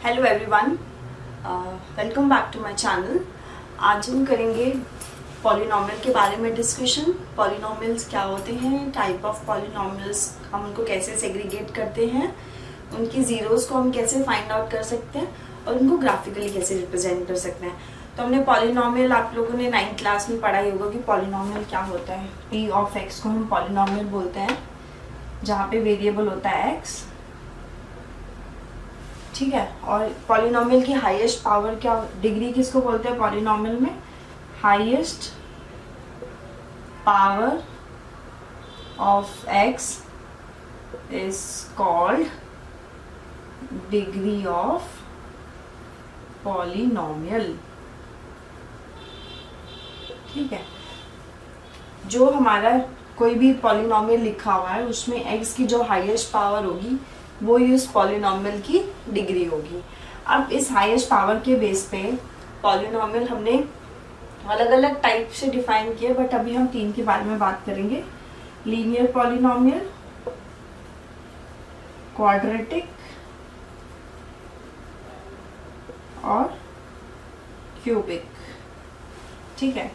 Hello everyone, welcome back to my channel. आज हम करेंगे पॉलिनॉमियल के बारे में डिस्कशन। पॉलिनॉमियल्स क्या होते हैं, टाइप ऑफ पॉलिनॉमियल्स, हम उनको कैसे सेग्रीगेट करते हैं, उनकी ज़ीरोज़ को हम कैसे फाइंड आउट कर सकते हैं और उनको ग्राफिकली कैसे रिप्रेजेंट कर सकते हैं। तो हमने पॉलिनॉमियल, आप लोगों ने 9th क्लास में पढ़ा ही होगा कि पॉलिनॉमियल क्या होता है। पी ऑफ एक्स को हम पॉलिनॉमियल बोलते हैं, जहाँ पे वेरिएबल होता है एक्स, ठीक है। और पॉलिनॉमियल की हाईएस्ट पावर क्या, डिग्री किसको बोलते हैं पॉलिनॉमियल में? Highest power of x is called degree of polynomial, ठीक है। जो हमारा कोई भी पॉलिनॉमियल लिखा हुआ है उसमें एक्स की जो हाईएस्ट पावर होगी वो ही उस पॉलिनॉमियल की डिग्री होगी। अब इस हाईएस्ट पावर के बेस पे पॉलिनॉमियल हमने अलग अलग टाइप से डिफाइन किए, बट अभी हम 3 के बारे में बात करेंगे। लीनियर पॉलिनॉमियल, क्वाड्रेटिक और क्यूबिक, ठीक है।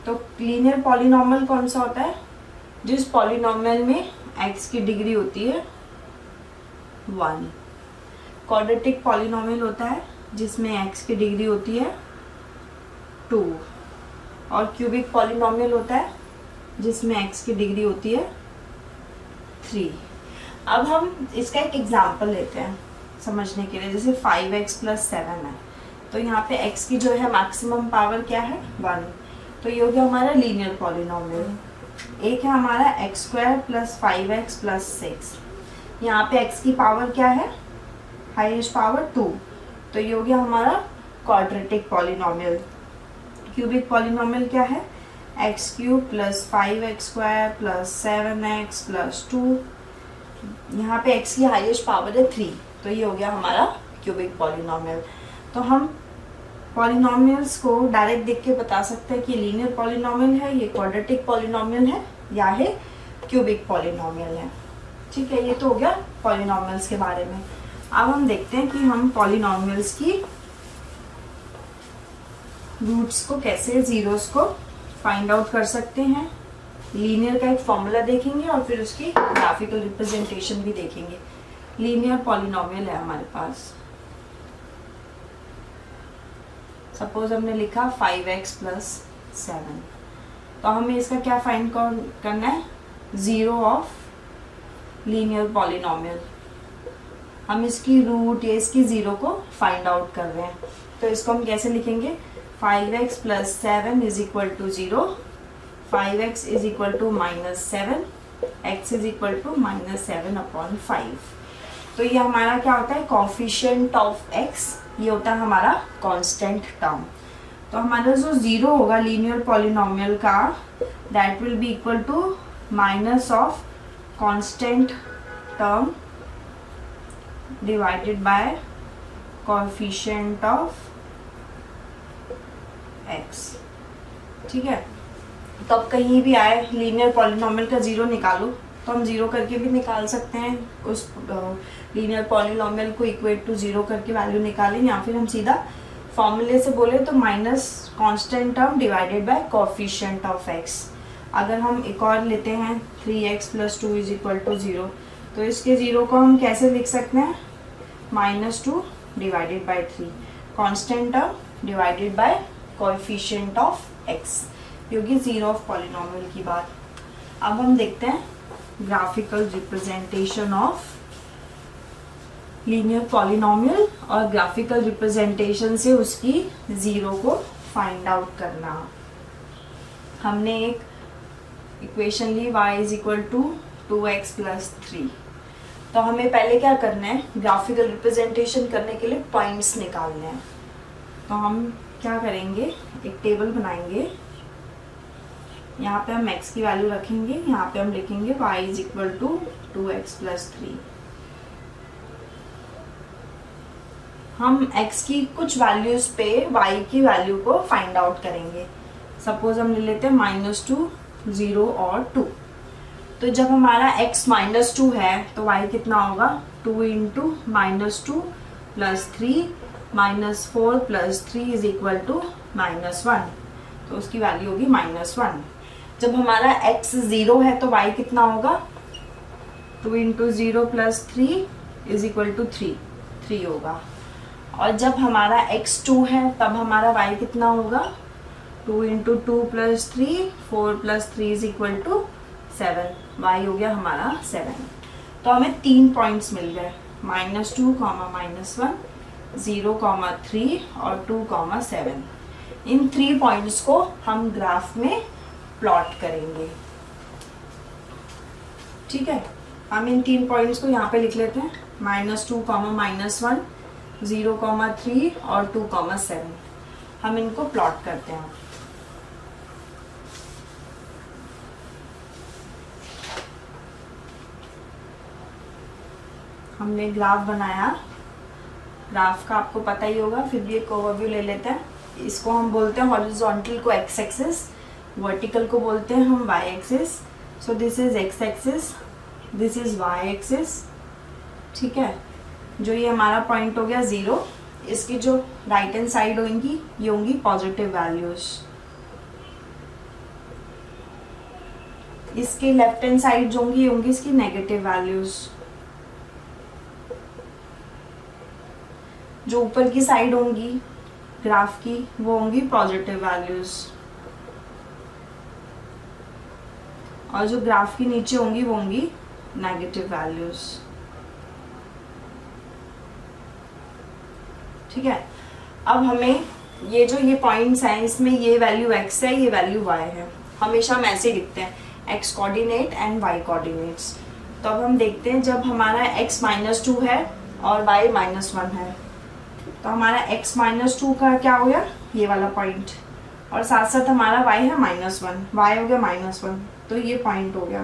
तो लीनियर पॉलिनॉमियल कौन सा होता है? जिस पॉलिनॉमियल में एक्स की डिग्री होती है 1। क्वाड्रेटिक पॉलिनॉमियल होता है जिसमें एक्स की डिग्री होती है 2। और क्यूबिक पॉलिनॉमियल होता है जिसमें एक्स की डिग्री होती है 3। अब हम इसका एक एग्जांपल लेते हैं समझने के लिए। जैसे 5x + 7 है, तो यहाँ पे x की जो है मैक्सिमम पावर क्या है? 1। तो ये हो गया हमारा लीनियर पॉलिनॉमियल। एक है हमारा x² + 5x + 6। यहाँ पे x की पावर क्या है? Highest power 2। तो ये हो गया हमारा क्वाड्रेटिक पॉलिनॉमियल। क्यूबिक पॉलिनॉमियल क्या है? x³ + 5x² + 7x + 2। यहाँ पे x की हाईएस्ट पावर है 3, तो ये हो गया हमारा क्यूबिक पॉलिनॉमियल। तो हम पॉलिनॉमियल्स को डायरेक्ट देख के बता सकते हैं कि लीनियर पॉलिनॉमियल है, ये क्वाड्रेटिक पॉलिनॉमियल है, या है क्यूबिक पॉलिनॉमियल है, ठीक है। ये तो हो गया पॉलिनॉमियल्स के बारे में। अब हम देखते हैं कि हम पॉलिनॉमियल्स की रूट्स को कैसे, जीरोस को फाइंड आउट कर सकते हैं। लीनियर का एक फॉर्मूला देखेंगे और फिर उसकी ग्राफिकल रिप्रेजेंटेशन भी देखेंगे। लीनियर पॉलिनॉमियल है हमारे पास, सपोज हमने लिखा 5x + 7, तो हमें इसका क्या फाइंड करना है? Zero of linear polynomial. हम इसकी रूट या इसकी जीरो को फाइंड आउट कर रहे हैं, तो इसको हम कैसे लिखेंगे? 5x + 7 = 0, 5x = -7, x -7/5। तो ये हमारा क्या होता है? कोएफिशिएंट ऑफ x, ये होता है हमारा कांस्टेंट टर्म। तो हमारा जो जीरो होगा लीनियर पॉलिनॉमियल का, that will be equal to minus of constant term divided by coefficient of x, ठीक है। तो अब कहीं भी आए लीनियर पॉलिनॉमियल का जीरो निकालो, तो हम जीरो करके भी निकाल सकते हैं, उस लीनियर पॉलिनॉमियल को इक्वेट टू जीरो करके वैल्यू निकालें, या फिर हम सीधा फॉर्मूले से बोले तो minus constant term divided by coefficient of x। अगर हम एक और लेते हैं 3x + 2 = 0, तो इसके जीरो को हम कैसे लिख सकते हैं? -2 divided by 3, constant term divided by coefficient of x, क्योंकि जीरो ऑफ पॉलिनॉमियल की बात। अब हम देखते हैं graphical representation of linear polynomial, और ग्राफिकल रिप्रेजेंटेशन से उसकी जीरो को फाइंड आउट करना। हमने एक इक्वेशन ली y = 2x + 3। तो हमें पहले क्या करना है? ग्राफिकल रिप्रेजेंटेशन करने के लिए पॉइंट्स निकालने हैं। तो हम क्या करेंगे? एक टेबल बनाएंगे, यहाँ पे हम x की वैल्यू रखेंगे, यहाँ पे हम लिखेंगे y = 2x + 3। हम x की कुछ वैल्यूज पे y की वैल्यू को फाइंड आउट करेंगे। सपोज हम ले लेते हैं -2, 0 और 2। तो जब हमारा x -2 है तो y कितना होगा? 2 × -2 plus 3 minus 4 plus 3 is equal to -1, तो उसकी वैल्यू होगी -1। जब हमारा x 0 है तो y कितना होगा, 2 into 0 plus 3 is equal to 3 होगा। और जब हमारा x 2 है तब हमारा y कितना होगा, 2 into 2 plus 3, 4 plus 3 is equal to 7, y हो गया हमारा 7। तो हमें 3 पॉइंट्स मिल गए, -2, -1, 0, 3 और 2, 7। इन 3 पॉइंट्स को हम ग्राफ में प्लॉट करेंगे। ठीक है, हम इन 3 पॉइंट्स को यहाँ पे लिख लेते हैं, -2, -1, 0, 3 और 2, 7। हम इनको प्लॉट करते हैं। हमने ग्राफ बनाया, ग्राफ का आपको पता ही होगा, फिर भी एक ओवरव्यू ले लेते हैं। इसको हम बोलते हैं हॉरिजॉन्टल को x एक्सिस, वर्टिकल को बोलते हैं हम y axis. So this is x axis, this is y axis. ठीक है, जो ये हमारा पॉइंट हो गया 0, इसकी जो राइट हैंड साइड होंगी ये होंगी पॉजिटिव वैल्यूज, इसकी लेफ्ट हैंड साइड जो होंगी इसकी नेगेटिव वैल्यूज। जो ऊपर की साइड होंगी ग्राफ की वो होंगी पॉजिटिव वैल्यूज, और जो ग्राफ की नीचे होंगी वो होंगी नेगेटिव वैल्यूज। ठीक है, अब हमें ये जो ये पॉइंट्स हैं इसमें ये वैल्यू x है, ये वैल्यू y है। हमेशा हम ऐसे लिखते हैं x coordinate and y coordinates. तो अब हम देखते हैं जब हमारा x -2 है और y -1 है, तो हमारा x -2 का क्या हो गया, ये वाला पॉइंट, और साथ साथ हमारा y है -1, y हो गया -1, तो ये पॉइंट हो गया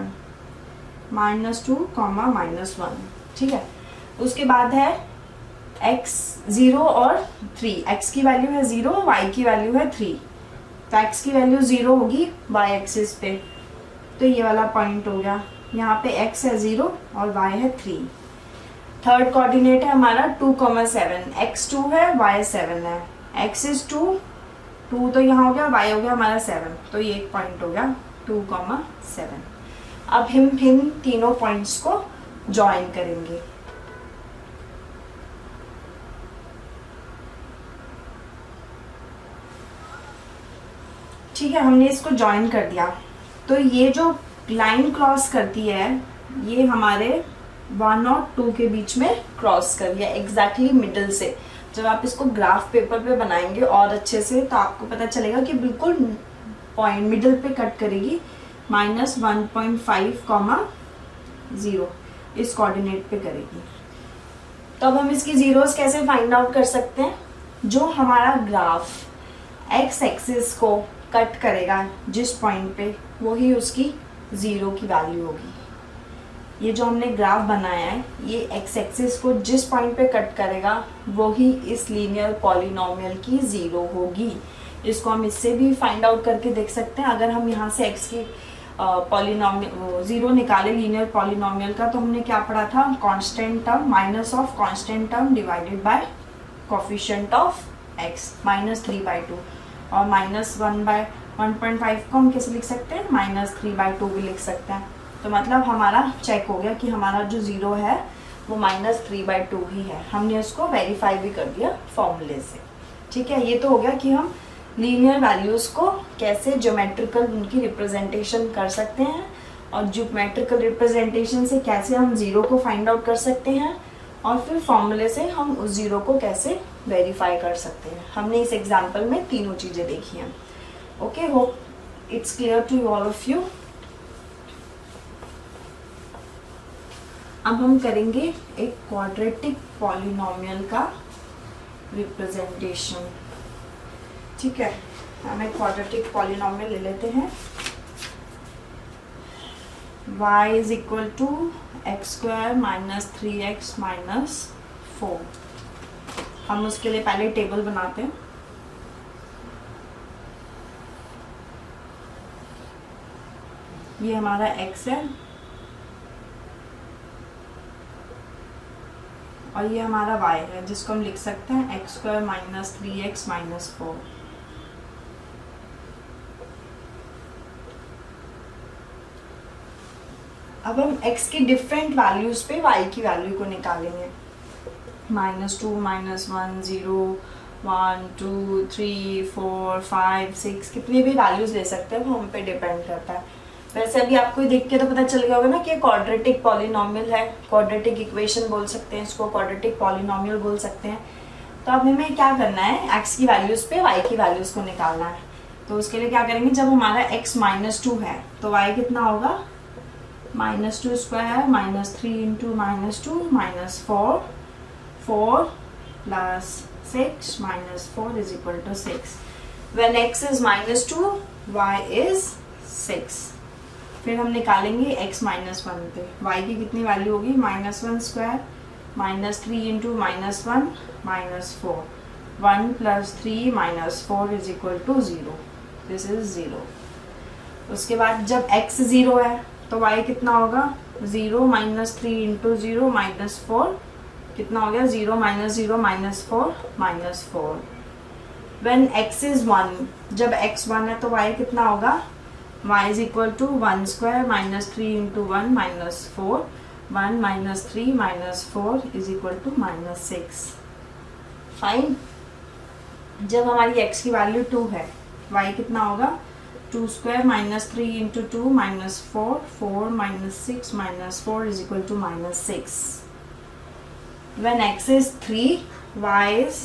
-2, -1। ठीक है, उसके बाद है x 0 और 3, x की वैल्यू है 0, y की वैल्यू है 3, तो x की वैल्यू 0 होगी y एक्सिस पे, तो ये वाला पॉइंट हो गया। यहाँ पे x है 0 और y है 3। थर्ड कोऑर्डिनेट है हमारा 2, 7, x 2 है y 7 है, x इज 2 तो यहाँ हो गया, y हो गया हमारा 7, तो ये एक पॉइंट हो गया 2, 7। अब हम इन तीनों पॉइंट्स को ज्वाइन करेंगे। ठीक है, हमने इसको ज्वाइन कर दिया, तो ये जो लाइन क्रॉस करती है ये हमारे 1 और 2 के बीच में क्रॉस कर लिया एग्जैक्टली मिडिल से। जब आप इसको ग्राफ पेपर पे बनाएंगे और अच्छे से तो आपको पता चलेगा कि बिल्कुल पॉइंट मिडिल पे कट करेगी, -1.5, 0 इस कोऑर्डिनेट पे करेगी। तो अब हम इसकी जीरोस कैसे फाइंड आउट कर सकते हैं, जो हमारा ग्राफ एक्स एक्सिस को कट करेगा जिस पॉइंट पे, वही उसकी 0 की वैल्यू होगी। ये जो हमने ग्राफ बनाया है ये एक्स एक्सिस को जिस पॉइंट पे कट करेगा वही इस लीनियर पॉलिनोमियल की 0 होगी। इसको हम इससे भी फाइंड आउट करके देख सकते हैं। अगर हम यहाँ से एक्स की पॉलिनोमियल 0 निकाले लीनियर पॉलिनोमियल का, तो हमने क्या पढ़ा था, constant term minus of constant term divided bye coefficient of x -3/2, और -1/1.5 को हम कैसे लिख सकते हैं, -3/2 भी लिख सकते हैं। तो मतलब हमारा चेक हो गया कि हमारा जो 0 है वो -3/2 ही है। हमने उसको वेरीफाई भी कर दिया फॉर्मूले से। ठीक है, ये तो हो गया कि हम लीनियर वैल्यूज़ को कैसे ज्योमेट्रिकल उनकी रिप्रेजेंटेशन कर सकते हैं, और ज्योमेट्रिकल रिप्रेजेंटेशन से कैसे हम 0 को फाइंड आउट कर सकते हैं, और फिर फॉर्मूले से हम उस 0 को कैसे वेरीफाई कर सकते हैं। हमने इस एग्जाम्पल में तीनों चीज़ें देखी हैं। Okay, hope it's clear to all of you. अब हम करेंगे एक क्वाड्रेटिक पॉलिनोमियल का रिप्रेजेंटेशन। ठीक है, हम एक क्वाड्रेटिक पॉलिनोमियल ले लेते हैं। y is equal to x² - 3x - 4। हम उसके लिए पहले टेबल बनाते हैं। ये हमारा x है और ये हमारा y है जिसको हम लिख सकते हैं x square minus 3x minus 4। अब हम x की डिफरेंट वैल्यूज पे y की वैल्यू को निकालेंगे। -2, -1, 0, 1, 2, 3, 4, 5, 6 कितनी भी वैल्यूज ले सकते हैं, वो हम पे डिपेंड करता है। वैसे अभी आपको देख के तो पता चल गया होगा ना कि क्वाड्रेटिक पॉलिनोमियल है, क्वाड्रेटिक इक्वेशन बोल सकते हैं इसको, क्वाड्रेटिक पॉलिनोमियल बोल सकते हैं। तो अब हमें क्या करना है, x की वैल्यूज पे y की वैल्यूज को निकालना है। तो उसके लिए क्या करेंगे, जब हमारा x -2 है तो y कितना होगा, -2 square -3 into -2 -4, 4 plus 6 -4 is equal to 6। When x is -2, y is 6। फिर हम निकालेंगे x -1 पे, y की कितनी वैल्यू होगी, -1 square -3 into -1 -4, 1 plus 3 -4 is equal to 0। This is 0। उसके बाद जब x 0 है तो y कितना होगा, 0 -3 इंटू 0 -4 कितना हो गया, 0 -0 -4 -4। When x is 1, जब x 1 है तो y कितना होगा, y is equal to 1 square -3 into 1 -4, 1 -3 -4 is equal to -6। Fine. जब हमारी x की वैल्यू 2 है, y कितना होगा, 2 square -3 into 2 -4, 4 -6 -4 is equal to -6। When x is 3, y is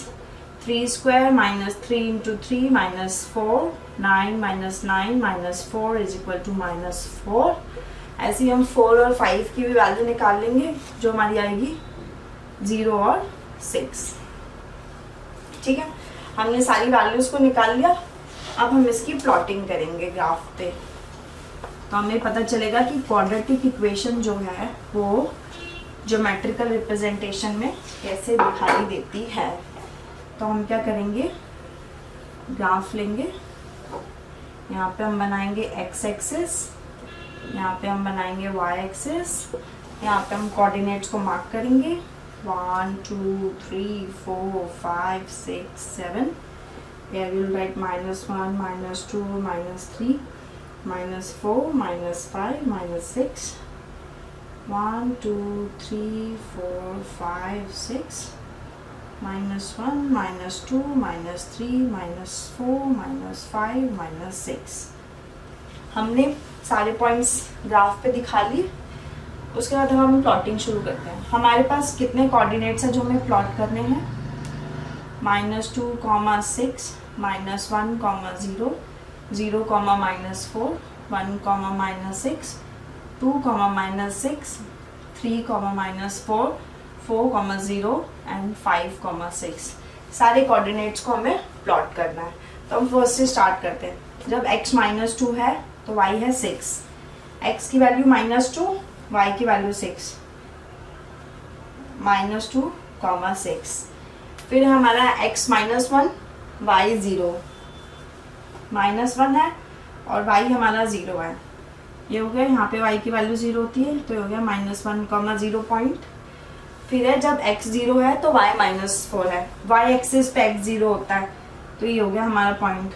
3 square -3 into 3 -4, 9 -9 -4 is equal to -4। ऐसे ही हम 4 और 5 की भी वैल्यू निकाल लेंगे जो हमारी आएगी 0 और 6। ठीक है, हमने सारी वैल्यूज को निकाल लिया। अब हम इसकी प्लॉटिंग करेंगे ग्राफ पे, तो हमें पता चलेगा कि क्वाड्रेटिक इक्वेशन जो है वो ज्योमेट्रिकल रिप्रेजेंटेशन में कैसे दिखाई देती है। तो हम क्या करेंगे, ग्राफ लेंगे, यहाँ पे हम बनाएंगे x एक्सिस, यहाँ पे हम बनाएंगे y एक्सिस, यहाँ पे हम कोऑर्डिनेट्स को मार्क करेंगे 1 2 3 4 5 6 7। Here we will write -1 -2 -3 -4 -5 -6, 1 2 3 4 5 6, -1 -2 -3 -4 -5 -6। हमने सारे पॉइंट्स ग्राफ पे दिखा लिए। उसके बाद हम प्लॉटिंग शुरू करते हैं। हमारे पास कितने कोऑर्डिनेट्स हैं जो हमें प्लॉट करने हैं, -2, 6 -1, -0 0, -4 1, -6 2, -6 3, -4 4, 0 एंड 5, 6। सारे कोऑर्डिनेट्स को हमें प्लॉट करना है। तो हम फर्स्ट से स्टार्ट करते हैं। जब x -2 है तो y है 6, x की वैल्यू -2, y की वैल्यू 6, -2, 6। फिर हमारा x -1, y 0, -1 है और y हमारा 0 है। ये हो गया, यहाँ पे y की वैल्यू 0 होती है तो ये हो गया -1, 0 पॉइंट। फिर है जब x 0 है तो y -4 है, y एक्सिस पे x 0 होता है तो ये हो गया हमारा पॉइंट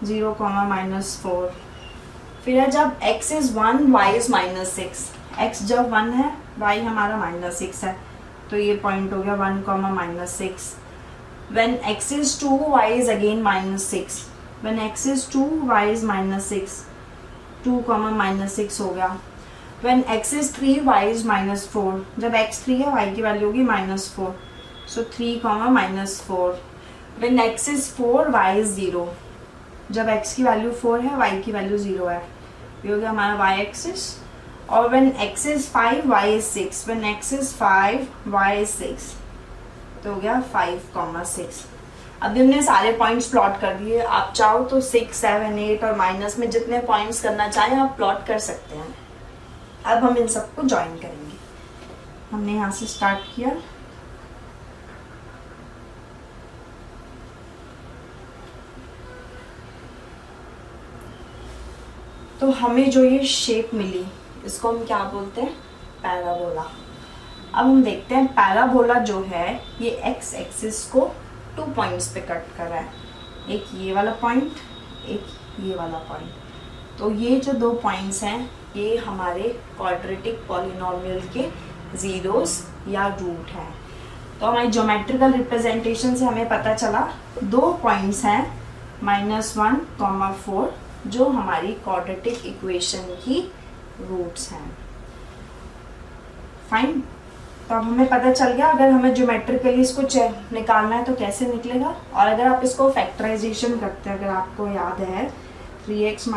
0, -4। फिर है जब x is 1, y is -6, x जब 1 है y हमारा -6 है तो ये पॉइंट हो गया 1, -6। When x is 2, y is again -6, when x is 2, y is -6, 2, -6 हो गया। When x is 3, y is -4, जब x 3 है y की वैल्यू होगी -4, so 3, -4। When x is 4, y is 0, जब x की वैल्यू 4 है y की वैल्यू 0 है, ये हो गया हमारा y एक्सिस। और when x is 5, y is 6, when x is 5, y is 6, तो हो गया 5, 6। अभी हमने सारे पॉइंट्स प्लॉट कर दिए। आप चाहो तो 6, 7, 8 और माइनस में जितने पॉइंट्स करना चाहें आप प्लॉट कर सकते हैं। अब हम इन सबको ज्वाइन करेंगे। हमने यहाँ से स्टार्ट किया, तो हमें जो ये शेप मिली इसको हम क्या बोलते हैं, पैराबोला। अब हम देखते हैं पैराबोला जो है ये एक्स एक्सिस को 2 पॉइंट्स पे कट कर रहा है, एक ये वाला पॉइंट, एक ये वाला पॉइंट। तो ये जो 2 पॉइंट्स हैं ये हमारे क्वाड्रेटिक पॉलिनोमियल के जीरोस या रूट हैं। तो हमारी ज्योमेट्रिकल रिप्रेजेंटेशन से हमें पता चला 2 पॉइंट्स हैं -1, 4 जो हमारी क्वाड्रेटिक इक्वेशन की रूट्स हैं। फाइन। तो अब हमें पता चल गया अगर हमें ज्योमेट्रिकली इसको निकालना है तो कैसे निकलेगा। और अगर आप इसको फैक्टराइजेशन करते हैं, अगर आपको याद है 3x -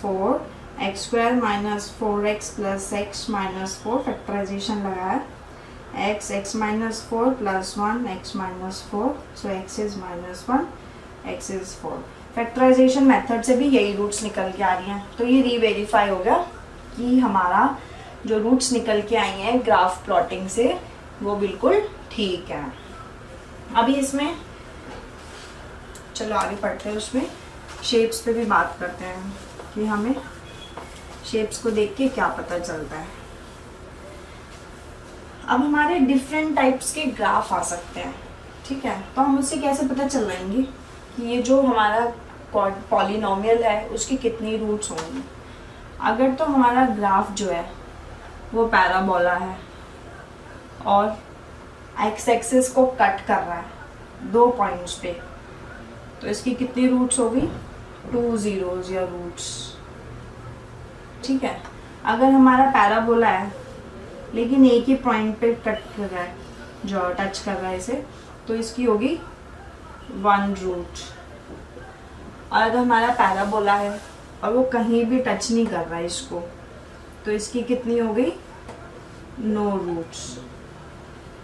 4 x² - 4x + x - 4 factorisation लगाया, x - 4 + 1 x - 4, so x is -1 x is 4। Factorisation method से भी यही रूट्स निकल के आ रही हैं। तो ये रीवेरीफाई हो गया कि हमारा जो रूट्स निकल के आई हैं ग्राफ प्लॉटिंग से वो बिल्कुल ठीक है। अभी इसमें चलो आगे पढ़ते हैं, उसमें शेप्स पे भी बात करते हैं कि हमें शेप्स को देख के क्या पता चलता है। अब हमारे डिफरेंट टाइप्स के ग्राफ आ सकते हैं, ठीक है। तो हम उससे कैसे पता चलाएंगे कि ये जो हमारा पॉलिनोमियल है उसकी कितनी रूट्स होंगी। अगर तो हमारा ग्राफ जो है वो पैराबोला है और एक्स एक्सिस को कट कर रहा है 2 पॉइंट्स पे, तो इसकी कितनी रूट्स होगी, 2 जीरोस या रूट्स, ठीक है। अगर हमारा पैराबोला है लेकिन एक ही पॉइंट पे कट कर रहा है, जो टच कर रहा है इसे, तो इसकी होगी 1 रूट। और अगर हमारा पैराबोला है और वो कहीं भी टच नहीं कर रहा है इसको, तो इसकी कितनी हो गई, नो रूट्स।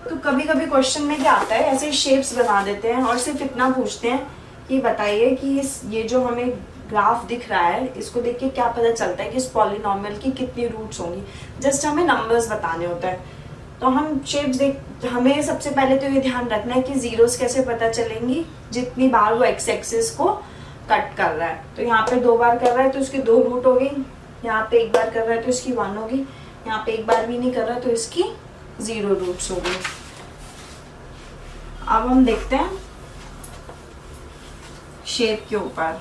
तो कभी कभी क्वेश्चन में क्या आता है, ऐसे शेप्स बना देते हैं और सिर्फ इतना पूछते हैं कि बताइए कि ये जो हमें ग्राफ दिख रहा है इसको देख के क्या पता चलता है कि इस पॉलिनोमियल की कितनी रूट्स होंगी। जस्ट हमें नंबर्स बताने होता है। तो हम शेप्स देख, हमें सबसे पहले तो ये ध्यान रखना है कि जीरोस कैसे पता चलेंगी, जितनी बार वो एक्स एक्सिस को कट कर रहा है। तो यहाँ पे 2 बार कर रहा है तो इसकी 2 रूट हो गई, यहाँ पे 1 बार कर रहा है तो इसकी 1 होगी, यहाँ पे 1 बार भी नहीं कर रहा है तो इसकी 0 रूट्स हो गई। अब हम देखते हैं शेप के ऊपर।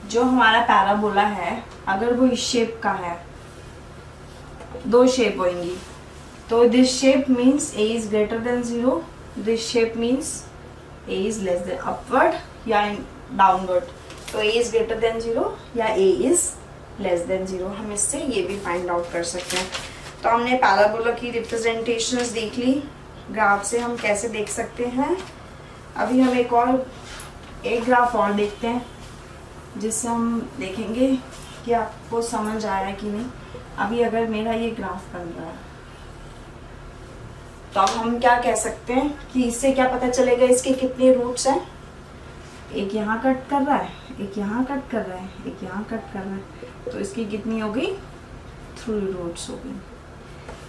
जो हमारा पैराबोला है अगर वो इस शेप का है, 2 शेप होंगी, तो this shape means a is greater than 0, this shape means a is less than upward या डाउनवर्ड। तो a is greater than 0 या a is less than 0, हम इससे ये भी फाइंड आउट कर सकते हैं। तो हमने पैराबोला की रिप्रेजेंटेशंस देख ली, ग्राफ से हम कैसे देख सकते हैं। अभी हम एक ग्राफ और देखते हैं जिससे हम देखेंगे कि आपको समझ आया है कि नहीं। अभी अगर मेरा ये ग्राफ बन रहा है तो अब हम क्या कह सकते हैं कि इससे क्या पता चलेगा इसके कितने रूट्स हैं। एक यहाँ कट कर रहा है, एक यहाँ कट कर रहा है, एक यहाँ कट कर रहा है, तो इसकी कितनी हो गई, 3 रूट्स हो गई,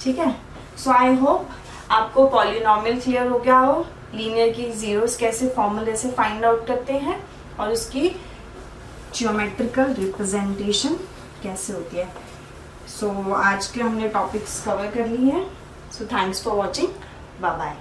ठीक है। सो आई होप आपको पॉलिनोमियल क्लियर हो गया हो, लीनियर की जीरोस कैसे फॉर्मूले से फाइंड आउट करते हैं और उसकी ज्योमेट्रिकल रिप्रेजेंटेशन कैसे होती है। सो आज के हमने टॉपिक्स कवर कर लिए हैं। So thanks for watching, bye bye.